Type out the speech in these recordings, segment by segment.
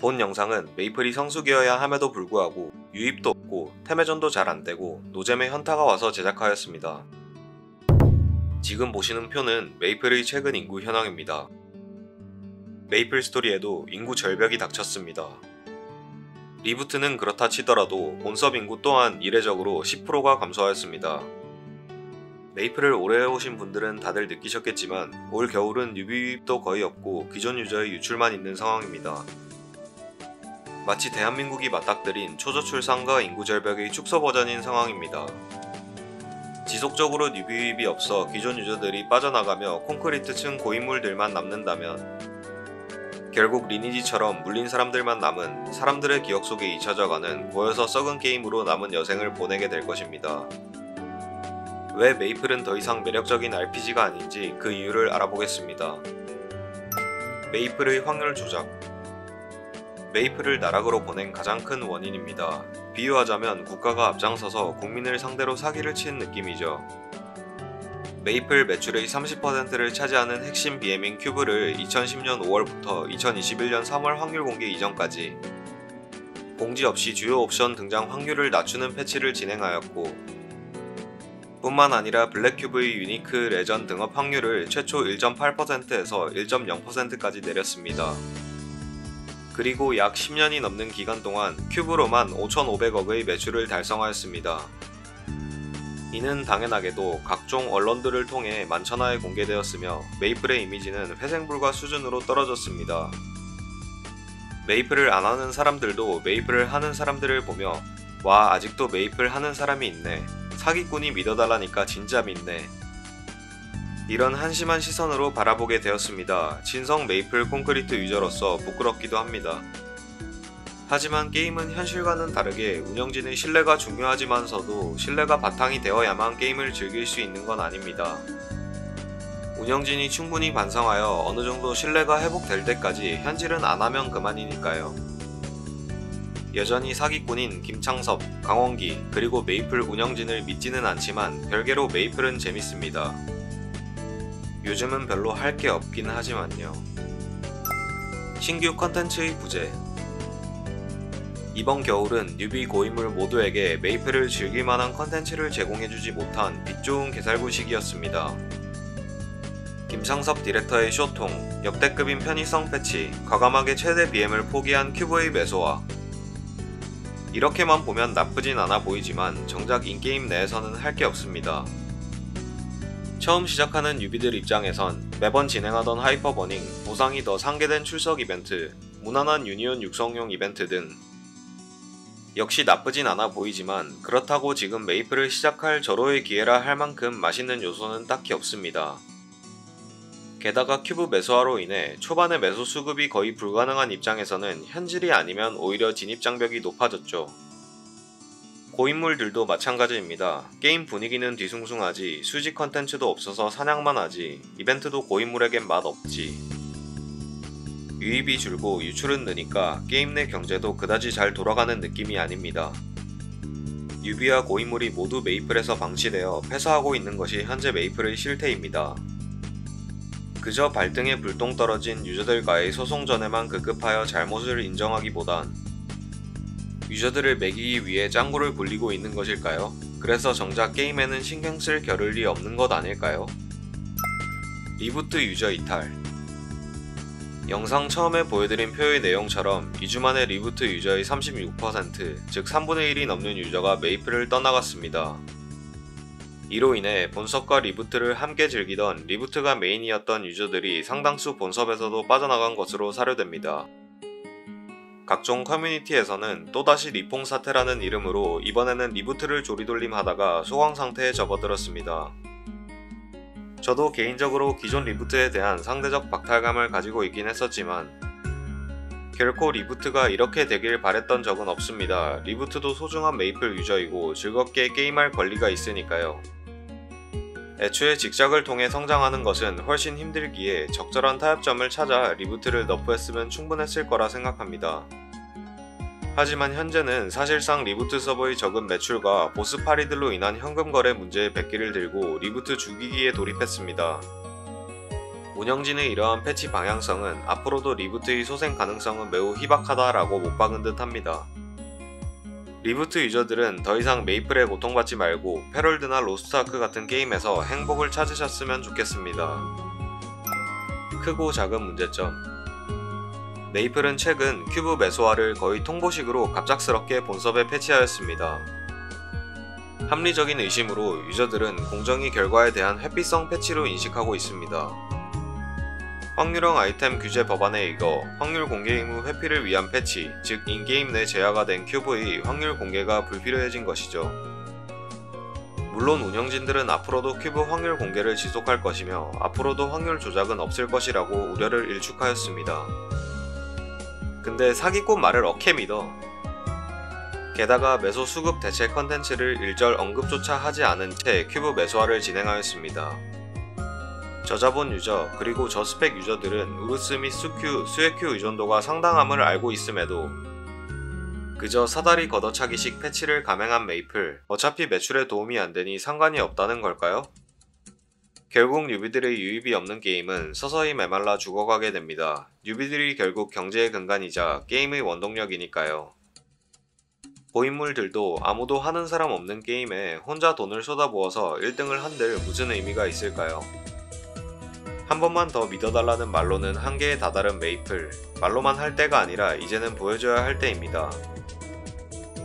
본 영상은 메이플이 성수기여야 함에도 불구하고 유입도 없고 템회전도 잘 안되고 노잼의 현타가 와서 제작하였습니다. 지금 보시는 표는 메이플의 최근 인구 현황입니다. 메이플 스토리에도 인구 절벽이 닥쳤습니다. 리부트는 그렇다 치더라도 본섭 인구 또한 이례적으로 10%가 감소하였습니다. 메이플을 오래 해오신 분들은 다들 느끼셨겠지만 올 겨울은 뉴비 유입도 거의 없고 기존 유저의 유출만 있는 상황입니다. 마치 대한민국이 맞닥뜨린 초저출산과 인구 절벽의 축소 버전인 상황입니다. 지속적으로 뉴비 유입이 없어 기존 유저들이 빠져나가며 콘크리트층 고인물들만 남는다면 결국 리니지처럼 물린 사람들만 남은 사람들의 기억 속에 잊혀져가는 보여서 썩은 게임으로 남은 여생을 보내게 될 것입니다. 왜 메이플은 더 이상 매력적인 RPG가 아닌지 그 이유를 알아보겠습니다. 메이플의 확률 조작. 메이플을 나락으로 보낸 가장 큰 원인입니다. 비유하자면 국가가 앞장서서 국민을 상대로 사기를 친 느낌이죠. 메이플 매출의 30%를 차지하는 핵심 BM인 큐브를 2010년 5월부터 2021년 3월 확률 공개 이전까지 공지 없이 주요 옵션 등장 확률을 낮추는 패치를 진행하였고 뿐만 아니라 블랙큐브의 유니크 레전 등업 확률을 최초 1.8%에서 1.0%까지 내렸습니다. 그리고 약 10년이 넘는 기간 동안 큐브로만 5,500억의 매출을 달성하였습니다. 이는 당연하게도 각종 언론들을 통해 만천하에 공개되었으며 메이플의 이미지는 회생불가 수준으로 떨어졌습니다. 메이플을 안 하는 사람들도 메이플을 하는 사람들을 보며 와 아직도 메이플 하는 사람이 있네. 사기꾼이 믿어달라니까 진짜 믿네. 이런 한심한 시선으로 바라보게 되었습니다. 진성 메이플 콘크리트 유저로서 부끄럽기도 합니다. 하지만 게임은 현실과는 다르게 운영진의 신뢰가 중요하지만서도 신뢰가 바탕이 되어야만 게임을 즐길 수 있는 건 아닙니다. 운영진이 충분히 반성하여 어느 정도 신뢰가 회복될 때까지 현질은 안 하면 그만이니까요. 여전히 사기꾼인 김창섭, 강원기, 그리고 메이플 운영진을 믿지는 않지만 별개로 메이플은 재밌습니다. 요즘은 별로 할 게 없긴 하지만요. 신규 컨텐츠의 부재. 이번 겨울은 뉴비 고인물 모두에게 메이플을 즐길만한 컨텐츠를 제공해주지 못한 빛 좋은 개살구 시기였습니다. 김창섭 디렉터의 쇼통, 역대급인 편의성 패치, 과감하게 최대 BM을 포기한 큐브의 매소화. 이렇게만 보면 나쁘진 않아 보이지만 정작 인게임 내에서는 할 게 없습니다. 처음 시작하는 뉴비들 입장에선 매번 진행하던 하이퍼버닝, 보상이 더 상계된 출석 이벤트, 무난한 유니온 육성용 이벤트 등 역시 나쁘진 않아 보이지만 그렇다고 지금 메이플을 시작할 절호의 기회라 할 만큼 맛있는 요소는 딱히 없습니다. 게다가 큐브 매소화로 인해 초반에 매소 수급이 거의 불가능한 입장에서는 현질이 아니면 오히려 진입장벽이 높아졌죠. 고인물들도 마찬가지입니다. 게임 분위기는 뒤숭숭하지, 수직 컨텐츠도 없어서 사냥만 하지, 이벤트도 고인물에겐 맛없지. 유입이 줄고 유출은 느니까 게임 내 경제도 그다지 잘 돌아가는 느낌이 아닙니다. 뉴비와 고인물이 모두 메이플에서 방치되어 폐사하고 있는 것이 현재 메이플의 실태입니다. 그저 발등에 불똥 떨어진 유저들과의 소송전에만 급급하여 잘못을 인정하기보단 유저들을 매기기 위해 짱구를 굴리고 있는 것일까요? 그래서 정작 게임에는 신경 쓸 겨를이 없는 것 아닐까요? 리부트 유저 이탈. 영상 처음에 보여드린 표의 내용처럼 2주 만에 리부트 유저의 36%, 즉 3분의 1이 넘는 유저가 메이플을 떠나갔습니다. 이로 인해 본섭과 리부트를 함께 즐기던 리부트가 메인이었던 유저들이 상당수 본섭에서도 빠져나간 것으로 사료됩니다. 각종 커뮤니티에서는 또다시 리퐁 사태라는 이름으로 이번에는 리부트를 조리돌림 하다가 소강 상태에 접어들었습니다. 저도 개인적으로 기존 리부트에 대한 상대적 박탈감을 가지고 있긴 했었지만 결코 리부트가 이렇게 되길 바랬던 적은 없습니다. 리부트도 소중한 메이플 유저이고 즐겁게 게임할 권리가 있으니까요. 애초에 직작을 통해 성장하는 것은 훨씬 힘들기에 적절한 타협점을 찾아 리부트를 너프했으면 충분했을 거라 생각합니다. 하지만 현재는 사실상 리부트 서버의 적은 매출과 보스 파리들로 인한 현금 거래 문제의 백기를 들고 리부트 죽이기에 돌입했습니다. 운영진의 이러한 패치 방향성은 앞으로도 리부트의 소생 가능성은 매우 희박하다라고 못 박은 듯 합니다. 리부트 유저들은 더 이상 메이플에 고통받지 말고 패럴드나 로스트아크 같은 게임에서 행복을 찾으셨으면 좋겠습니다. 크고 작은 문제점. 메이플은 최근 큐브 매소화를 거의 통보식으로 갑작스럽게 본섭에 패치하였습니다. 합리적인 의심으로 유저들은 공정위 결과에 대한 회피성 패치로 인식하고 있습니다. 확률형 아이템 규제 법안에 이거 확률 공개 의무 회피를 위한 패치, 즉 인게임 내 제어가 된 큐브의 확률 공개가 불필요해진 것이죠. 물론 운영진들은 앞으로도 큐브 확률 공개를 지속할 것이며 앞으로도 확률 조작은 없을 것이라고 우려를 일축하였습니다. 근데 사기꾼 말을 어케 믿어. 게다가 매소 수급 대체 컨텐츠를 일절 언급조차 하지 않은 채 큐브 매소화를 진행하였습니다. 저자본 유저 그리고 저스펙 유저들은 우르스 및 수에큐 의존도가 상당함을 알고 있음에도 그저 사다리 걷어차기식 패치를 감행한 메이플, 어차피 매출에 도움이 안되니 상관이 없다는 걸까요? 결국 뉴비들의 유입이 없는 게임은 서서히 메말라 죽어가게 됩니다. 뉴비들이 결국 경제의 근간이자 게임의 원동력이니까요. 고인물들도 아무도 하는 사람 없는 게임에 혼자 돈을 쏟아부어서 1등을 한들 무슨 의미가 있을까요? 한 번만 더 믿어달라는 말로는 한계에 다다른 메이플, 말로만 할 때가 아니라 이제는 보여줘야 할 때입니다.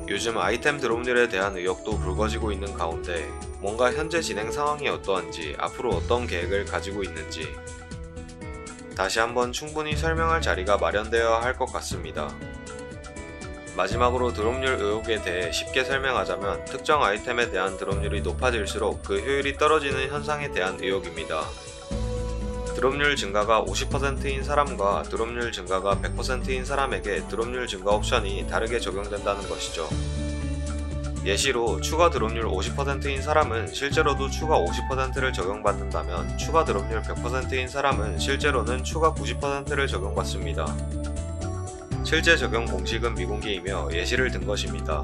요즘 아이템 드롭률에 대한 의혹도 불거지고 있는 가운데 뭔가 현재 진행 상황이 어떠한지 앞으로 어떤 계획을 가지고 있는지 다시 한번 충분히 설명할 자리가 마련되어야 할 것 같습니다. 마지막으로 드롭률 의혹에 대해 쉽게 설명하자면 특정 아이템에 대한 드롭률이 높아질수록 그 효율이 떨어지는 현상에 대한 의혹입니다. 드롭률 증가가 50%인 사람과 드롭률 증가가 100%인 사람에게 드롭률 증가 옵션이 다르게 적용된다는 것이죠. 예시로 추가 드롭률 50%인 사람은 실제로도 추가 50%를 적용받는다면 추가 드롭률 100%인 사람은 실제로는 추가 90%를 적용받습니다. 실제 적용 공식은 미공개이며 예시를 든 것입니다.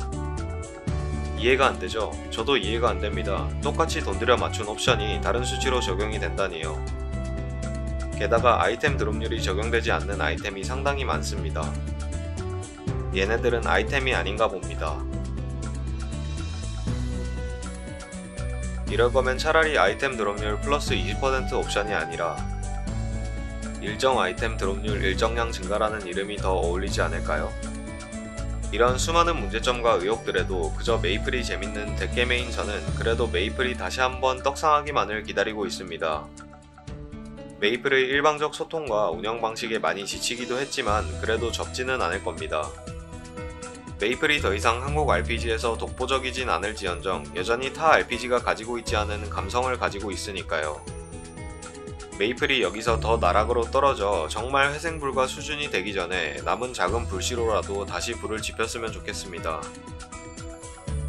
이해가 안되죠? 저도 이해가 안됩니다. 똑같이 돈 들여 맞춘 옵션이 다른 수치로 적용이 된다니요. 게다가 아이템 드롭률이 적용되지 않는 아이템이 상당히 많습니다. 얘네들은 아이템이 아닌가 봅니다. 이럴 거면 차라리 아이템 드롭률 플러스 20% 옵션이 아니라 일정 아이템 드롭률 일정량 증가라는 이름이 더 어울리지 않을까요? 이런 수많은 문제점과 의혹들에도 그저 메이플이 재밌는 덱게임인 저는 그래도 메이플이 다시 한번 떡상하기만을 기다리고 있습니다. 메이플의 일방적 소통과 운영 방식에 많이 지치기도 했지만 그래도 접지는 않을 겁니다. 메이플이 더 이상 한국 RPG에서 독보적이진 않을지언정 여전히 타 RPG가 가지고 있지 않은 감성을 가지고 있으니까요. 메이플이 여기서 더 나락으로 떨어져 정말 회생불가 수준이 되기 전에 남은 작은 불씨로라도 다시 불을 지폈으면 좋겠습니다.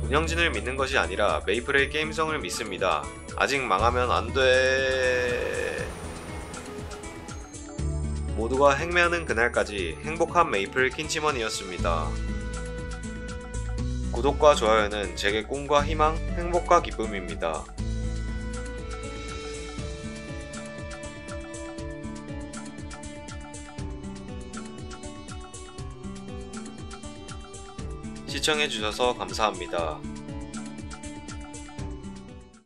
운영진을 믿는 것이 아니라 메이플의 게임성을 믿습니다. 아직 망하면 안돼. 모두가 행매하는 그날까지 행복한 메이플 킨치먼이었습니다. 구독과 좋아요는 제게 꿈과 희망, 행복과 기쁨입니다. 시청해주셔서 감사합니다.